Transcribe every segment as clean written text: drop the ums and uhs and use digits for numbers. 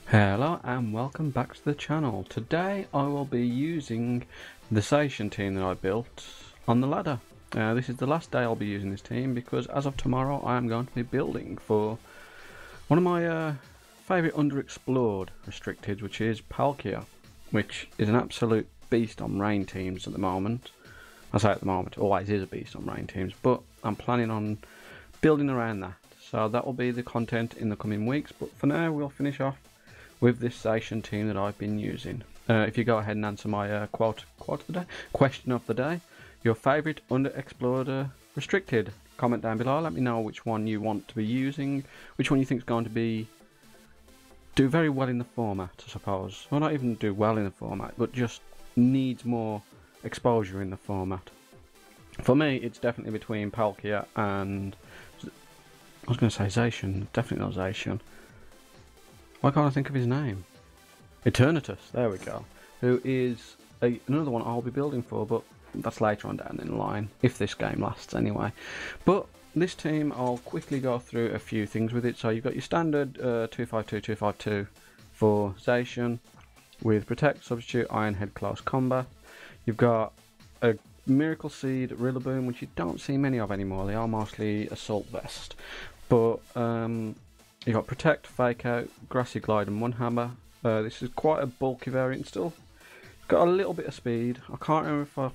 Hello and welcome back to the channel. Today I will be using the zacian team that I built on the ladder. This is the last day I'll be using this team because as of tomorrow I am going to be building for one of my favourite underexplored restricted, which is Palkia, which is an absolute beast on rain teams at the moment. I say at the moment, always is a beast on rain teams, but I'm planning on building around that. So that will be the content in the coming weeks, but for now we'll finish off with this zacian team that I've been using. If you go ahead and answer my question of the day, your favourite underexplored restricted, comment down below. Let me know which one you want to be using, which one you think is going to do very well in the format, I suppose. Well, not even do well in the format, but just needs more exposure in the format. For me, it's definitely between Palkia and I was going to say zacian, definitely not zacian. Why can't I think of his name? Eternatus, there we go. Who is another one I'll be building for, but that's later on down in the line, if this game lasts anyway. But this team, I'll quickly go through a few things with it. So you've got your standard 252-252 for zacian, with Protect, Substitute, Iron Head, Close Combat. You've got a Miracle Seed, Rillaboom, which you don't see many of anymore. They are mostly Assault Vest. But you got Protect, Fake Out, Grassy Glide and One Hammer. This is quite a bulky variant still. It's got a little bit of speed. I can't remember if I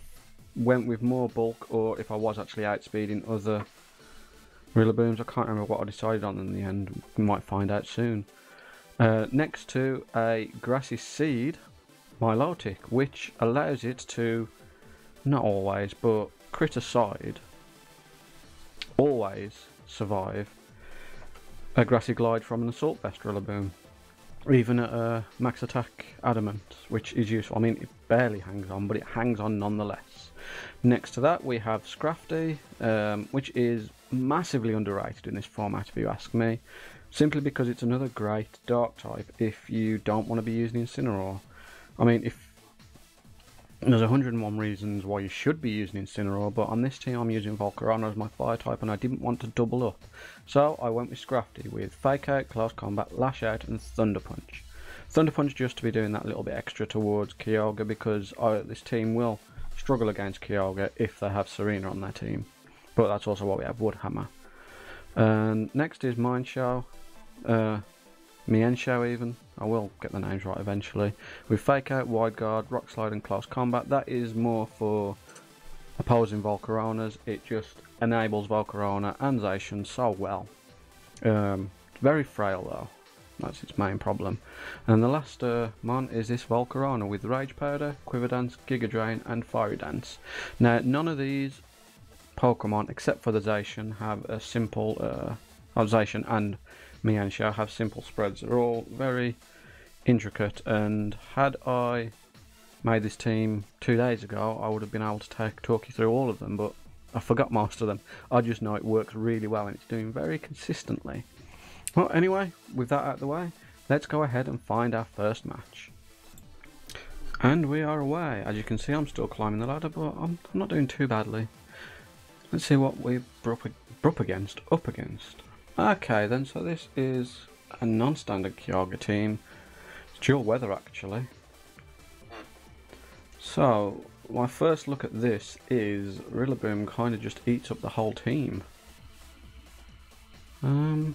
went with more bulk or if I was actually outspeeding other Rillabooms. I can't remember what I decided on in the end. We might find out soon. Next to a Grassy Seed, Milotic, which allows it to, not always, but crit aside, always survive a Grassy Glide from an Assault Vest Rillaboom, even at a max attack adamant, which is useful. I mean, it barely hangs on, but it hangs on nonetheless. Next to that we have Scrafty, which is massively underrated in this format if you ask me, simply because it's another great dark type if you don't want to be using Incineroar. I mean, if there's 101 reasons why you should be using Incineroar, but on this team I'm using Volcarona as my fire type and I didn't want to double up. So I went with Scrafty with Fake Out, Close Combat, Lash Out and Thunder Punch. Thunder Punch just to be doing that little bit extra towards Kyogre, because this team will struggle against Kyogre if they have Serena on their team. But that's also why we have Wood Hammer. And next is meishou, meishou even. I will get the names right eventually. With Fake Out, Wide Guard, Rock Slide and Close Combat. That is more for opposing Volcaronas. It just enables Volcarona and zacian so well. Very frail though. That's its main problem. And the last mon is this Volcarona with Rage Powder, Quiver Dance, Giga Drain and Fiery Dance. Now none of these Pokemon except for the zacian have a simple zacian and meishou have simple spreads. They're all very intricate, and had I made this team 2 days ago I would have been able to talk you through all of them, but I forgot most of them. I just know it works really well and it's doing very consistently. Well, anyway, with that out of the way, let's go ahead and find our first match. And we are away. As you can see, I'm still climbing the ladder, but I'm not doing too badly. Let's see what we're up against. Okay then, so this is a non-standard Kyogre team. It's dual weather actually. So my first look at this is Rillaboom kind of just eats up the whole team. So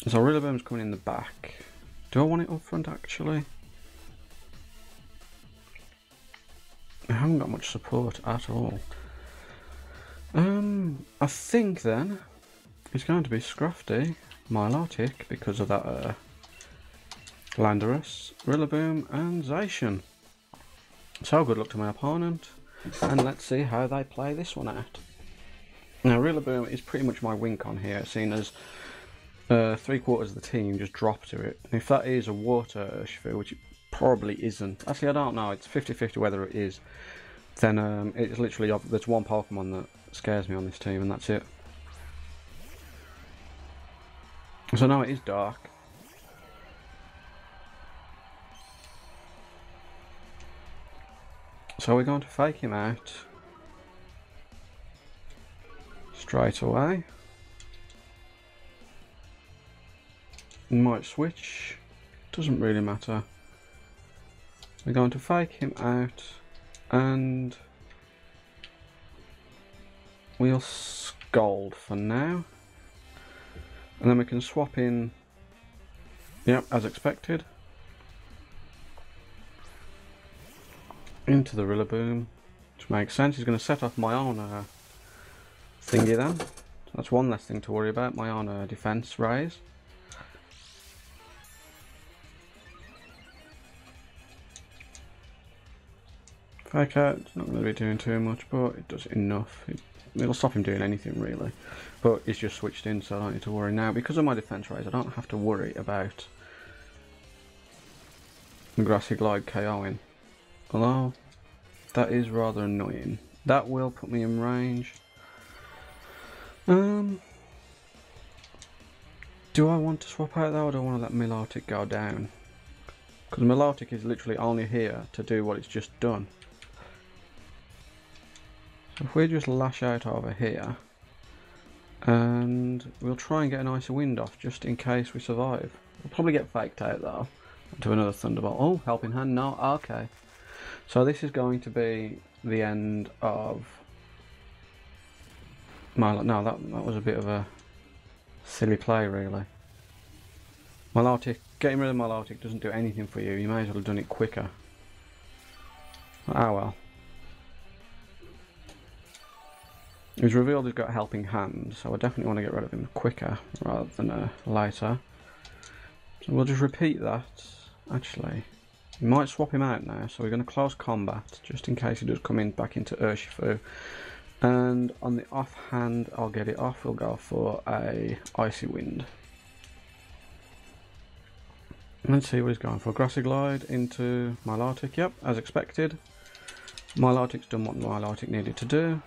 Rillaboom's coming in the back. Do I want it up front actually? I haven't got much support at all. I think then it's going to be Scrafty, Milotic, because of that Landorus, Rillaboom and zacian. So good luck to my opponent, and let's see how they play this one out. Now Rillaboom is pretty much my wink on here, seeing as 3/4 of the team just drop to it. And if that is a water Urshifu, which it probably isn't, actually I don't know, it's 50-50 whether it is, then it's literally, there's one Pokemon that scares me on this team and that's it. So now it is dark. So we're going to fake him out straight away. might switch, doesn't really matter. We're going to fake him out and we'll scold for now. And then we can swap in, yep, as expected, into the Rillaboom, which makes sense. He's going to set off my own thingy then. So that's one less thing to worry about, my own defense raise. Fake out, it's not going to be doing too much, but it does enough. It'll stop him doing anything really. But he's just switched in, so I don't need to worry now. Because of my defense raise, I don't have to worry about the Grassy Glide KOing. Although, that is rather annoying. That will put me in range. Do I want to swap out though, or do I want to let Milotic go down? Because Milotic is literally only here to do what it's just done. So if we just lash out over here, and we'll try and get an Icy Wind off just in case we survive. We'll probably get faked out though into another Thunderbolt. Oh, helping hand, no, okay. So this is going to be the end of my, no, that was a bit of a silly play really. Milotic, getting rid of Milotic doesn't do anything for you, you may as well have done it quicker. Ah well. He's revealed he's got a helping hand, so I definitely want to get rid of him quicker rather than later. So we'll just repeat that. Actually, we might swap him out now, so we're going to close combat just in case he does come in back into Urshifu. And on the offhand, I'll get it off. We'll go for a Icy Wind. Let's see what he's going for. Grassy Glide into Milotic. Yep, as expected. Milotic's done what Milotic needed to do.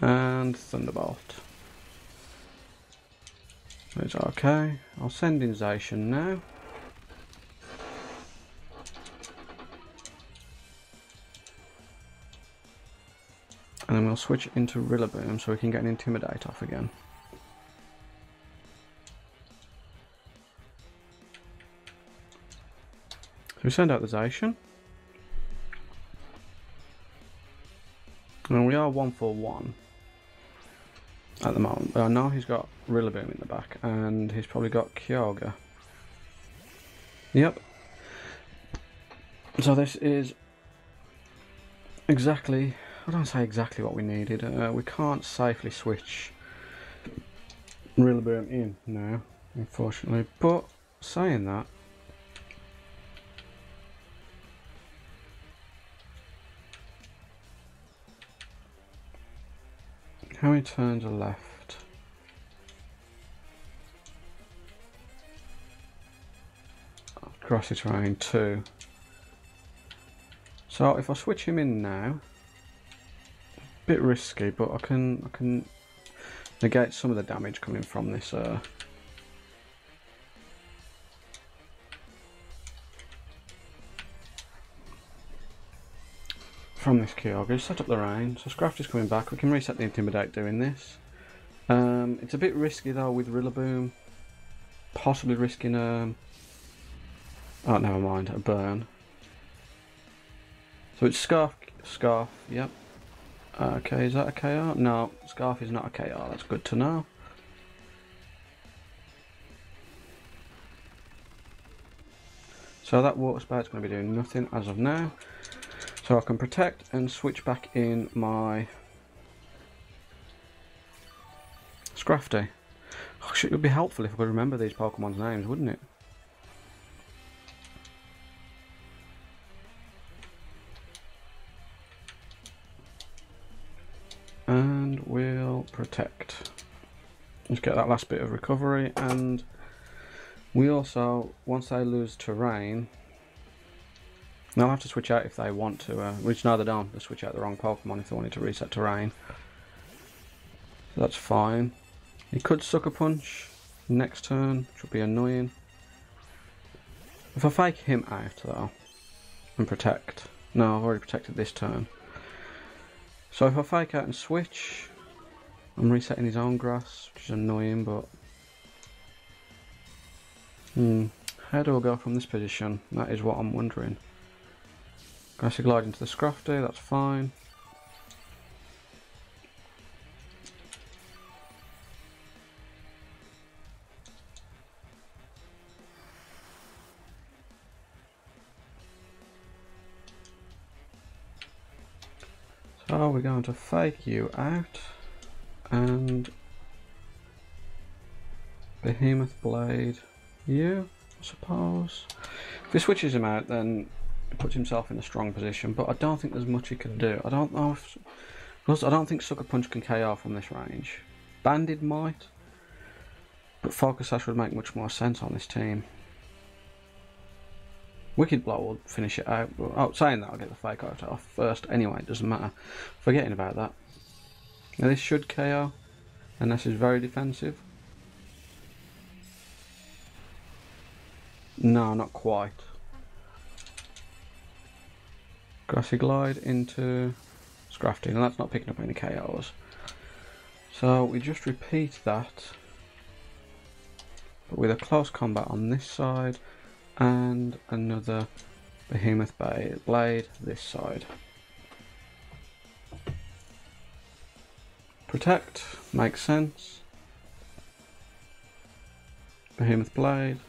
And Thunderbolt. It's okay. I'll send in Zacian now. And then we'll switch into Rillaboom so we can get an Intimidate off again. So we send out the Zacian. And we are 1 for 1 at the moment. But I know he's got Rillaboom in the back and he's probably got Kyogre. Yep. So this is exactly, I don't say exactly what we needed. We can't safely switch Rillaboom in now, unfortunately. But saying that, how many turns are left? Grassy terrain 2. So if I switch him in now, a bit risky, but I can negate some of the damage coming from this. From this Kyogre, set up the rain. So Scrafty's coming back. We can reset the Intimidate doing this. It's a bit risky though with Rillaboom. Possibly risking oh, never mind, a burn. So it's Scarf, yep. Okay, is that a KR? No, Scarf is not a KR, that's good to know. So that Water Spout's going to be doing nothing as of now. So I can protect and switch back in my Scrafty. Oh, it would be helpful if I could remember these Pokemon's names, wouldn't it? And we'll protect. Let's get that last bit of recovery, and we also, once they lose terrain, they'll have to switch out if they want to, which no they don't, they switch out the wrong Pokemon if they wanted to reset terrain. So that's fine. He could Sucker Punch next turn, which would be annoying. If I fake him out though, and protect, no I've already protected this turn. So if I fake out and switch, I'm resetting his own grass, which is annoying, but... How do I go from this position? That is what I'm wondering. Grassy glide into the scrafty, that's fine. So we're going to fake you out and Behemoth Blade you, I suppose. If he switches him out, then he puts himself in a strong position, but I don't think there's much he can do. I don't know if... Plus, I don't think Sucker Punch can KO from this range. Banded might, but Focus Sash would make much more sense on this team. Wicked Blow will finish it out, but saying that, I'll get the fake out off first anyway, it doesn't matter. Forgetting about that. Now this should KO, and this is very defensive. No, not quite. Grassy Glide into Scrafty, and that's not picking up any KOs. So we just repeat that, but with a close combat on this side, and another Behemoth Blade this side. Protect, makes sense. Behemoth Blade.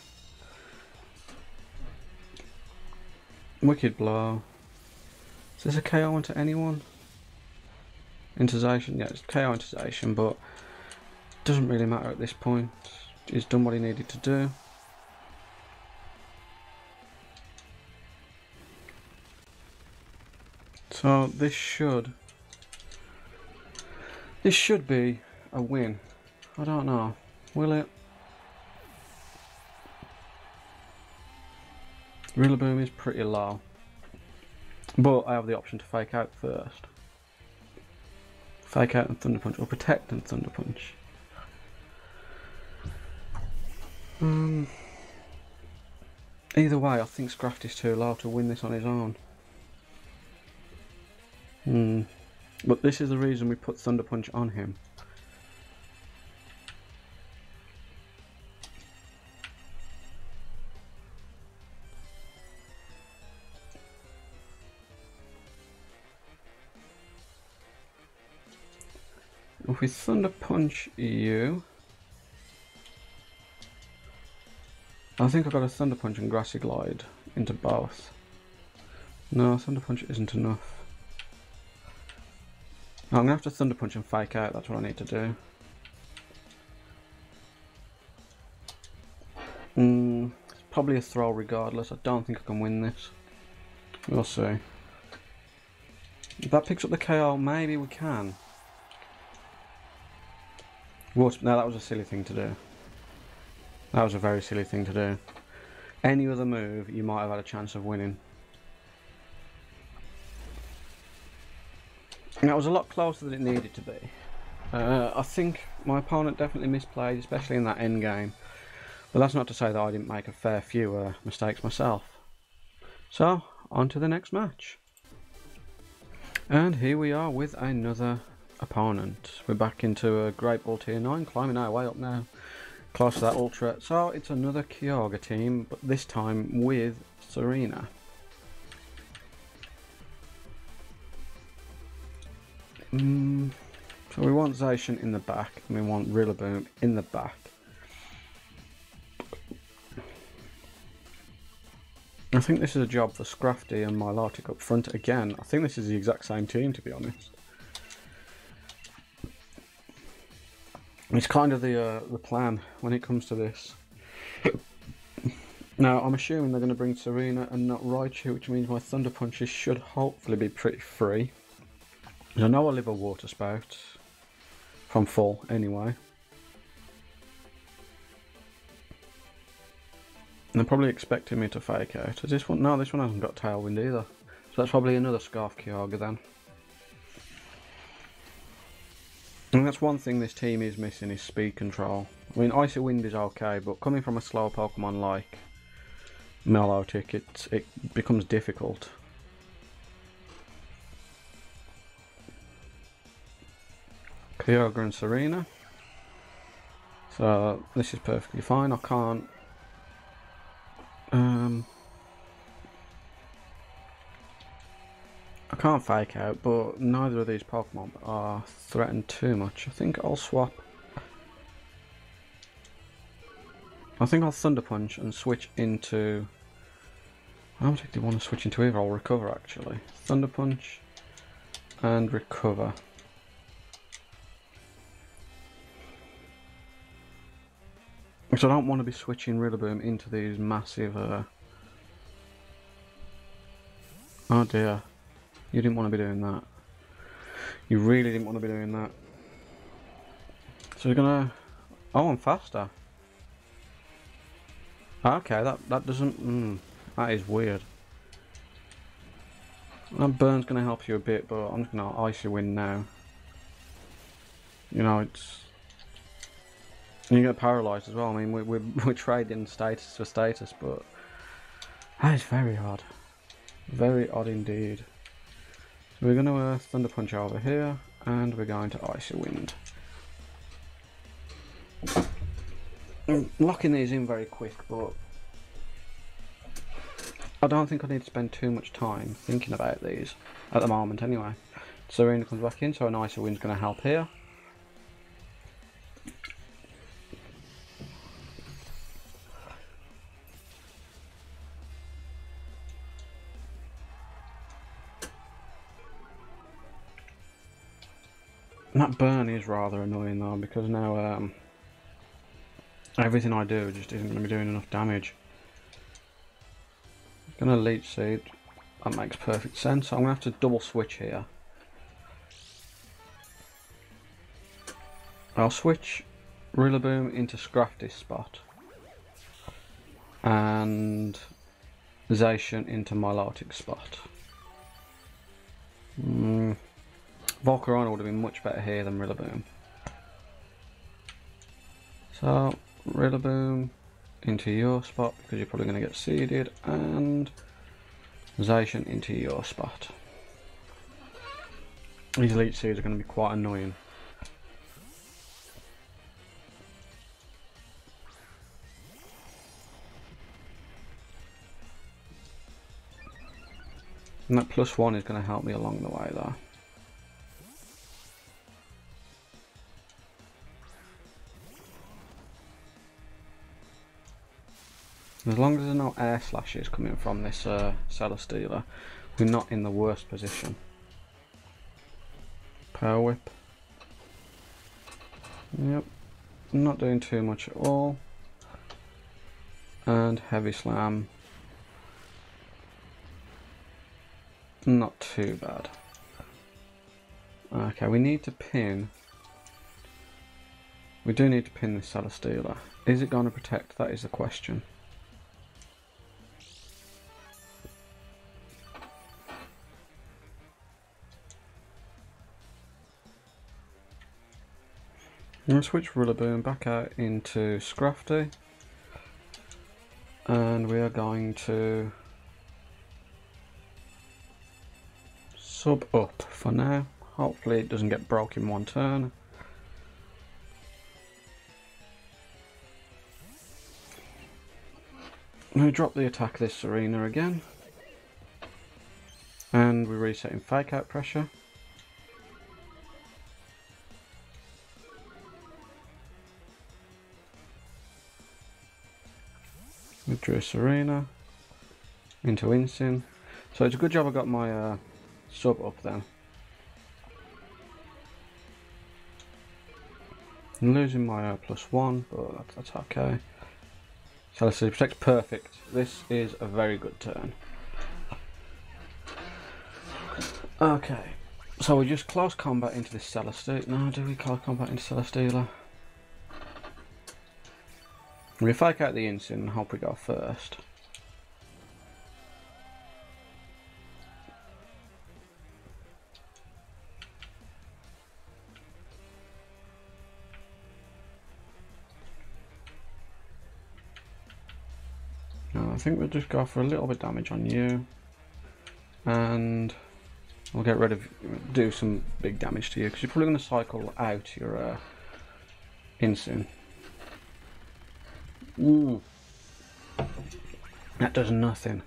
Wicked Blow. Is this a KO into anyone? Into Zacian? Yeah, it's KO into Zacian, but doesn't really matter at this point. He's done what he needed to do. So this should be a win. I don't know. Will it? Rillaboom is pretty low, but I have the option to fake out first. Fake out and Thunder Punch, or protect and Thunder Punch. Either way, I think Scrafty's too low to win this on his own. But this is the reason we put Thunder Punch on him. If we Thunder Punch you, I think I've got a Thunder Punch and Grassy Glide into both. No, Thunder Punch isn't enough. I'm going to have to Thunder Punch and fake out, that's what I need to do. It's probably a throw regardless, I don't think I can win this. We'll see. If that picks up the KO, maybe we can. What? No, that was a silly thing to do. That was a very silly thing to do. Any other move, you might have had a chance of winning. And that was a lot closer than it needed to be. I think my opponent definitely misplayed, especially in that end game. But that's not to say that I didn't make a fair few mistakes myself. So, on to the next match. And here we are with another opponent. We're back into a Great Ball Tier 9, climbing our way up now, close to that Ultra. So it's another Kyogre team, but this time with Serena. So we want Zacian in the back, and we want Rillaboom in the back. I think this is a job for Scrafty and Milotic up front again. I think this is the exact same team, to be honest. It's kind of the plan when it comes to this. Now, I'm assuming they're going to bring Serena and not Raichu, which means my Thunder Punches should hopefully be pretty free. I know I live a Water Spout from full anyway. And they're probably expecting me to fake out. Is this one? No, this one hasn't got Tailwind either. So that's probably another Scarf Kyogre then. And that's one thing this team is missing, is speed control. I mean, Icy Wind is okay, but coming from a slower Pokemon like Milotic, it becomes difficult. Kyogre and Serena. So this is perfectly fine. I can't fake out, but neither of these Pokemon are threatened too much. I think I'll swap. I think I'll Thunder Punch and switch into. I don't particularly want to switch into either. I'll recover actually. Thunder Punch and recover. Because I don't want to be switching Rillaboom into these massive. Oh dear. You didn't want to be doing that. You really didn't want to be doing that. So we're gonna. Oh, I'm faster. Okay, that doesn't. That is weird. That burn's gonna help you a bit, but I'm just gonna icy wind now. You know, it's. And you get paralysed as well. I mean, we're trading status for status, but that is very odd. Very odd indeed. So we're going to Thunder Punch over here, and we're going to Icy Wind. I'm locking these in very quick, but I don't think I need to spend too much time thinking about these at the moment anyway. Serena comes back in, so an Icy Wind's going to help here. And that burn is rather annoying though, because now everything I do just isn't going to be doing enough damage. I'm going to Leech Seed, that makes perfect sense. I'm going to have to double switch here. I'll switch Rillaboom into Scrafty's spot. And Zacian into Milotic's spot. Volcarona would have been much better here than Rillaboom. So, Rillaboom into your spot because you're probably going to get seeded, and Zacian into your spot. These Leech Seeds are going to be quite annoying. And that +1 is going to help me along the way though. As long as there's no air slashes coming from this Celesteela, we're not in the worst position. Power Whip. Yep, not doing too much at all. And Heavy Slam. Not too bad. Okay, we need to pin. We do need to pin this Celesteela. Is it going to protect? That is the question. I'm going to switch Rillaboom back out into Scrafty, and we are going to sub up for now. Hopefully it doesn't get broke in one turn. We drop the attack this Serena again, and we reset in Fake Out pressure. Withdrew Serena into Incin. So it's a good job I got my sub up then. I'm losing my +1, but that's okay. So let's see, protect perfect. This is a very good turn. Okay, so we just close combat into this Celesteela. No, do we close combat into Celesteela? We Fake Out the Incin and hope we go first. No, I think we'll just go for a little bit of damage on you. And We'll get rid of, do some big damage to you, because you're probably going to cycle out your Insin. Ooh. That does nothing.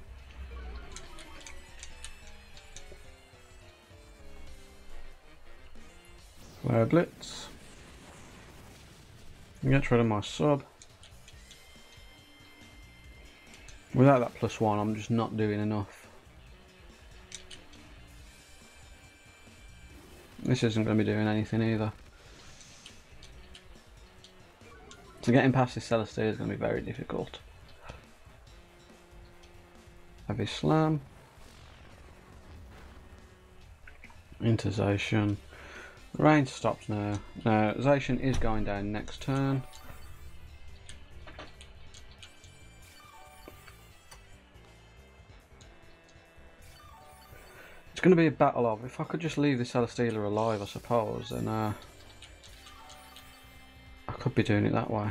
Flare Blitz. Get rid of my sub. Without that +1, I'm just not doing enough. This isn't going to be doing anything either. So getting past this Celestia is going to be very difficult. Heavy Slam. Into Zacian. Range stops now. Now Zacian is going down next turn. It's going to be a battle of, if I could just leave the Celestia alive, I suppose, then I could be doing it that way.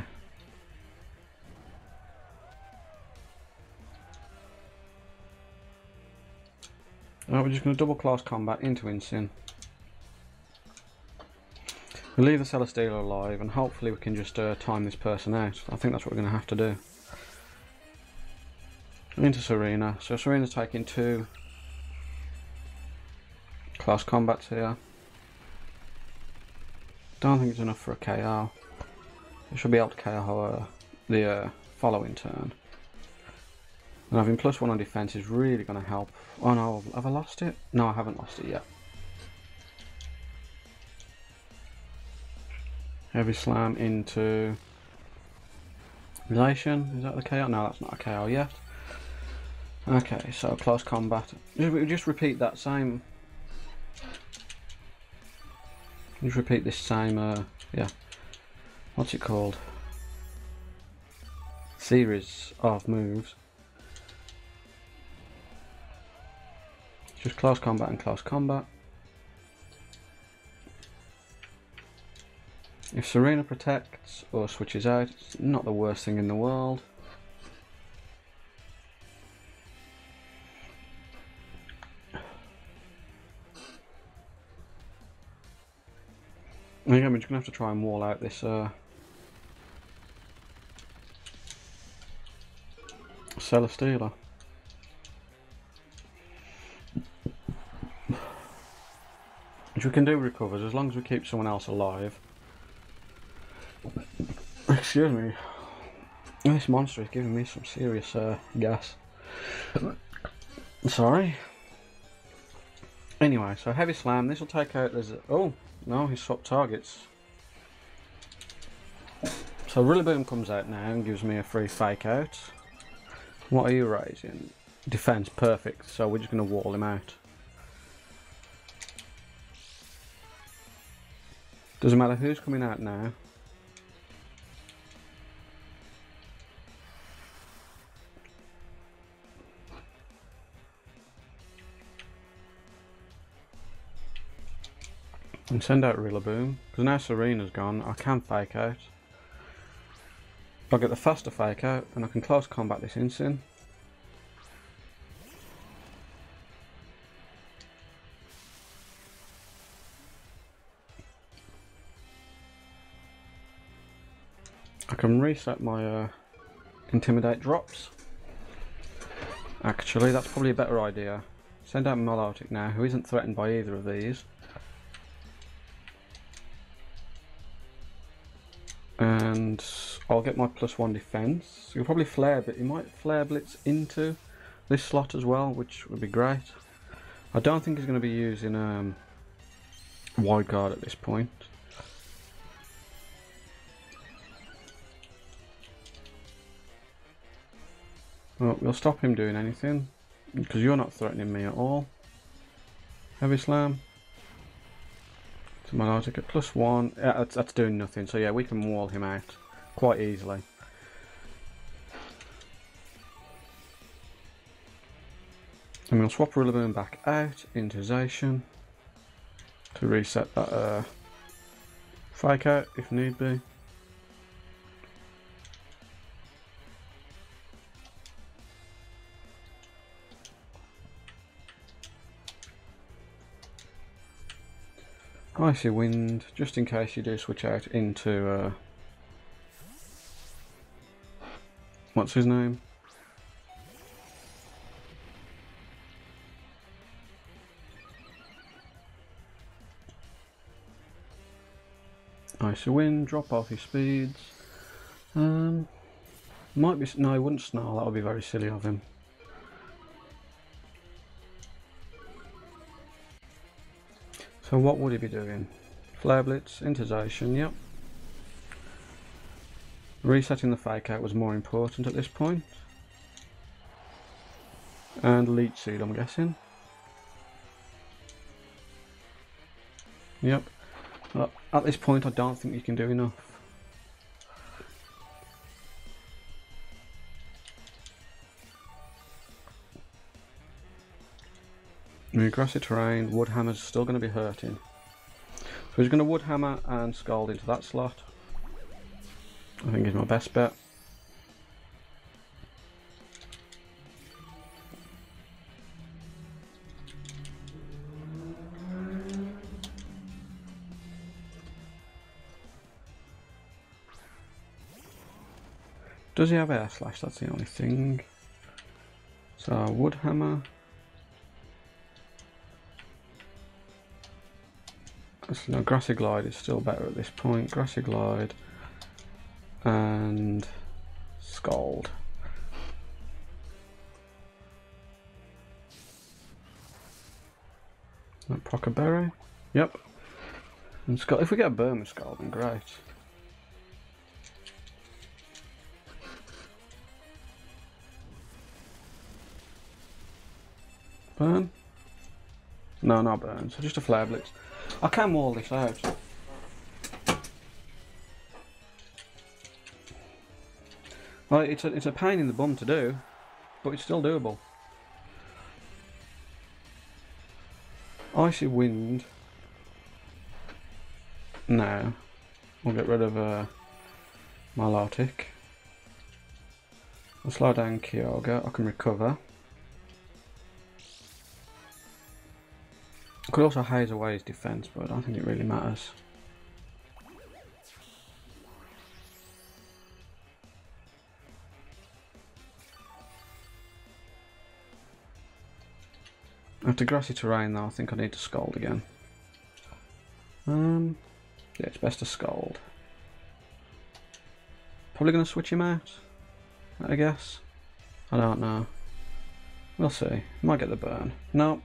Right, we're just going to double close combat into Insin. We'll leave the Celestia alive and hopefully we can just time this person out. I think that's what we're going to have to do. Into Serena. So Serena's taking 2 close combats here. Don't think it's enough for a KO. We should be able to KO the following turn. And having +1 on defense is really going to help. Oh no, have I lost it? No, I haven't lost it yet. Heavy Slam into Zacian. Is that the KO? No, that's not a KO yet. Okay, so close combat. Just repeat that same. Just repeat this same. Yeah. What's it called? Series of moves. Just close combat and close combat. If Serena protects or switches out, it's not the worst thing in the world. And again, we're just going to have to try and wall out this Celestia. Which we can do recovers as long as we keep someone else alive. Excuse me. This monster is giving me some serious gas. Sorry. Anyway, so Heavy Slam. This will take out. Oh no, he swapped targets. So Rillaboom comes out now and gives me a free fake out. What are you raising? Defense, perfect. So we're just going to wall him out. Doesn't matter who's coming out now. And send out Rillaboom, because now Serena's gone, I can fake out. I'll get the faster fake out, and I can close combat this Insin. I can reset my Intimidate drops. Actually, that's probably a better idea. Send out Milotic now, who isn't threatened by either of these. And I'll get my +1 defense. You'll probably flare, but you might flare blitz into this slot as well, which would be great. I don't think he's going to be using wide guard at this point. Well, we'll stop him doing anything because you're not threatening me at all. Heavy Slam. So my logic at +1. Yeah, that's doing nothing. So yeah, we can wall him out quite easily. And we'll swap Rillaboom back out into Zacian to reset that fake out if need be. Icy Wind, just in case you do switch out into what's his name? Icy Wind, drop off his speeds. Might be, no, he wouldn't snarl, that would be very silly of him. So what would he be doing? Flare Blitz, into Zacian, yep. Resetting the fake out was more important at this point. And Leech Seed, I'm guessing. Yep. Well, at this point I don't think you can do enough. Grassy terrain, Wood Hammer's still going to be hurting. So he's going to Wood Hammer and Scald into that slot. I think is my best bet. Does he have Air Slash? That's the only thing. So Wood Hammer. No, Grassy Glide is still better at this point. Grassy Glide and Scald. That proc a berry. Yep. And Scald. If we get a burn with Scald, then great. Burn? No, not burn. So just a Flare Blitz. I can wall this out. Well, it's a pain in the bum to do, but it's still doable. Icy Wind. Now, we'll get rid of Milotic. I'll slow down Kyogre. I can recover. I could also haze away his defense, but I don't think it really matters. After Grassy Terrain though, I think I need to Scald again. Yeah, it's best to Scald. Probably going to switch him out, I guess. I don't know. We'll see. Might get the burn. Nope.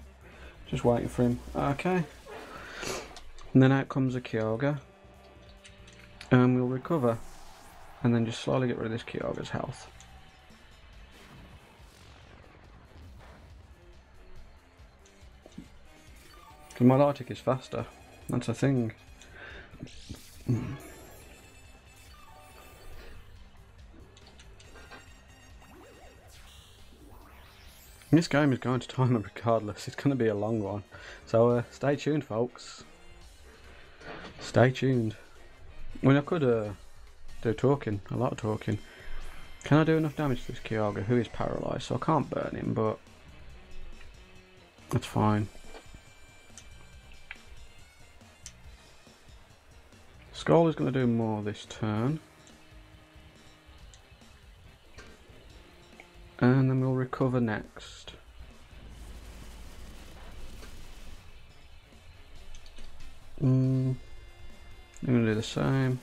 Just waiting for him. Okay. And then out comes a Kyogre. And we'll recover. And then just slowly get rid of this Kyogre's health. Because my Milotic is faster. That's a thing. This game is going to timer regardless, it's going to be a long one. So stay tuned folks. Stay tuned. I mean I could do talking, a lot of talking. Can I do enough damage to this Kyogre who is paralysed? So I can't burn him, but that's fine. Skull is going to do more this turn. And then we'll recover next. I'm going to do the same.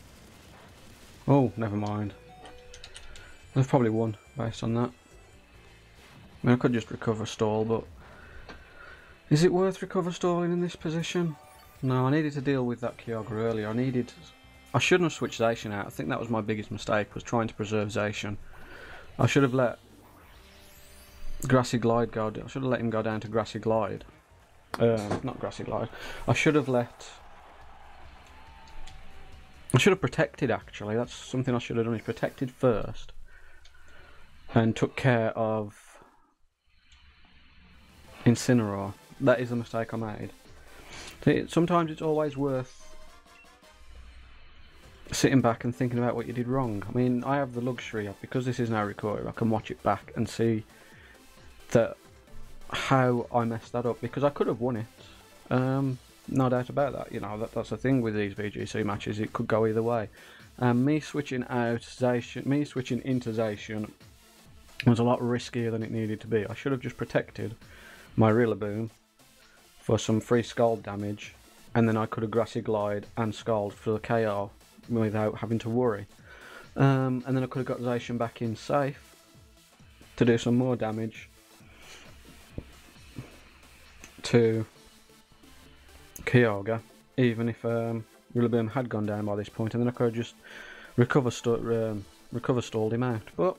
Oh, never mind. There's probably one based on that. I mean, I could just recover stall, but is it worth recover stalling in this position? No, I needed to deal with that Kyogre earlier. I shouldn't have switched Zacian out. I think that was my biggest mistake, was trying to preserve Zacian. I should have let Grassy Glide go. I should have let him go down to Grassy Glide. Not Grassy Glide. I should have protected actually. That's something I should have done, is protected first. And took care of Incineroar. That is the mistake I made. Sometimes it's always worth sitting back and thinking about what you did wrong. I mean, I have the luxury of, because this is now recorded, I can watch it back and see that how I messed that up, because I could have won it. no doubt about that. You know, that's the thing with these VGC matches, it could go either way. Me switching into Zacian was a lot riskier than it needed to be. I should have just protected my Rillaboom for some free Scald damage, and then I could have Grassy Glide and Scald for the KO without having to worry. And then I could have got Zacian back in safe to do some more damage to Kyogre, even if Rillaboom had gone down by this point, and then I could have just recover stalled him out. But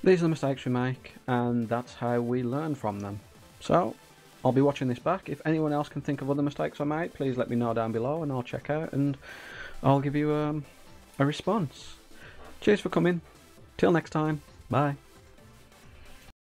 these are the mistakes we make, and that's how we learn from them. So I'll be watching this back. If anyone else can think of other mistakes I made, please let me know down below and I'll check out and I'll give you a response. Cheers for coming. Till next time. Bye.